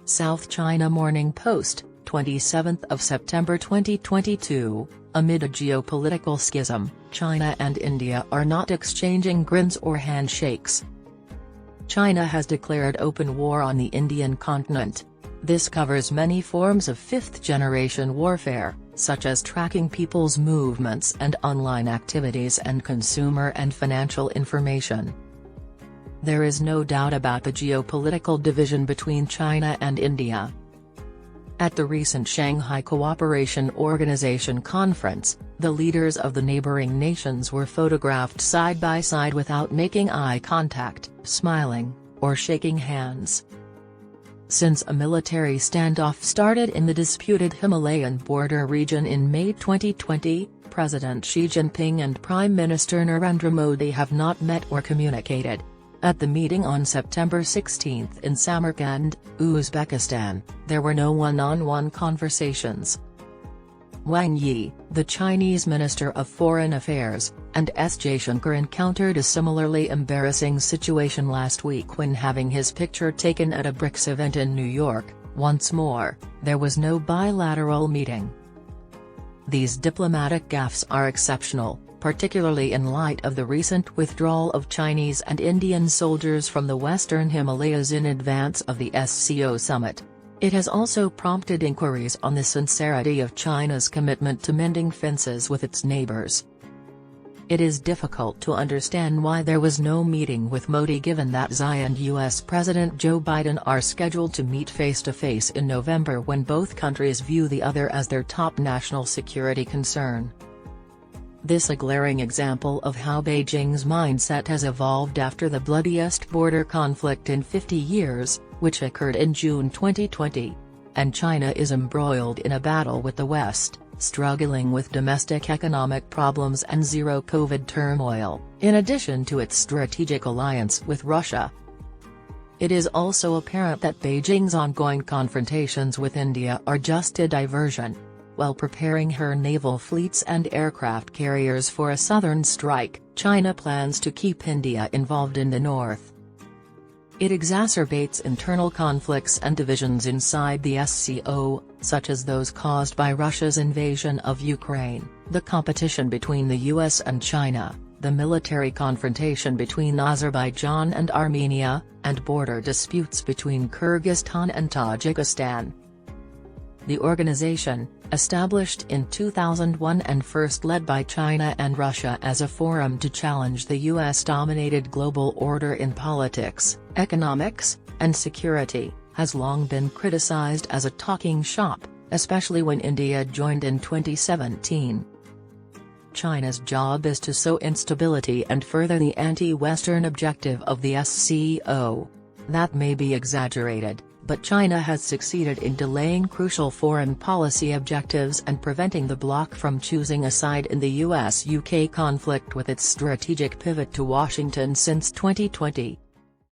South China Morning Post, 27th of September 2022, amid a geopolitical schism, China and India are not exchanging grins or handshakes. China has declared open war on the Indian continent. This covers many forms of fifth-generation warfare, such as tracking people's movements and online activities and consumer and financial information. There is no doubt about the geopolitical division between China and India. At the recent Shanghai Cooperation Organization conference, the leaders of the neighboring nations were photographed side by side without making eye contact, smiling, or shaking hands. Since a military standoff started in the disputed Himalayan border region in May 2020, President Xi Jinping and Prime Minister Narendra Modi have not met or communicated. At the meeting on September 16 in Samarkand, Uzbekistan, there were no one-on-one conversations. Wang Yi, the Chinese Minister of Foreign Affairs, and S. Jaishankar encountered a similarly embarrassing situation last week when having his picture taken at a BRICS event in New York. Once more, there was no bilateral meeting. These diplomatic gaffes are exceptional, particularly in light of the recent withdrawal of Chinese and Indian soldiers from the Western Himalayas in advance of the SCO summit. It has also prompted inquiries on the sincerity of China's commitment to mending fences with its neighbors. It is difficult to understand why there was no meeting with Modi given that Xi and US President Joe Biden are scheduled to meet face-to-face in November when both countries view the other as their top national security concern. This a glaring example of how Beijing's mindset has evolved after the bloodiest border conflict in 50 years, which occurred in June 2020. And China is embroiled in a battle with the West, struggling with domestic economic problems and zero-COVID turmoil, in addition to its strategic alliance with Russia. It is also apparent that Beijing's ongoing confrontations with India are just a diversion. While preparing her naval fleets and aircraft carriers for a southern strike, China plans to keep India involved in the north. It exacerbates internal conflicts and divisions inside the SCO, such as those caused by Russia's invasion of Ukraine, the competition between the US and China, the military confrontation between Azerbaijan and Armenia, and border disputes between Kyrgyzstan and Tajikistan. The organization, established in 2001 and first led by China and Russia as a forum to challenge the US-dominated global order in politics, economics, and security, has long been criticized as a talking shop, especially when India joined in 2017. China's job is to sow instability and further the anti-Western objective of the SCO. That may be exaggerated, but China has succeeded in delaying crucial foreign policy objectives and preventing the bloc from choosing a side in the US-UK conflict with its strategic pivot to Washington since 2020.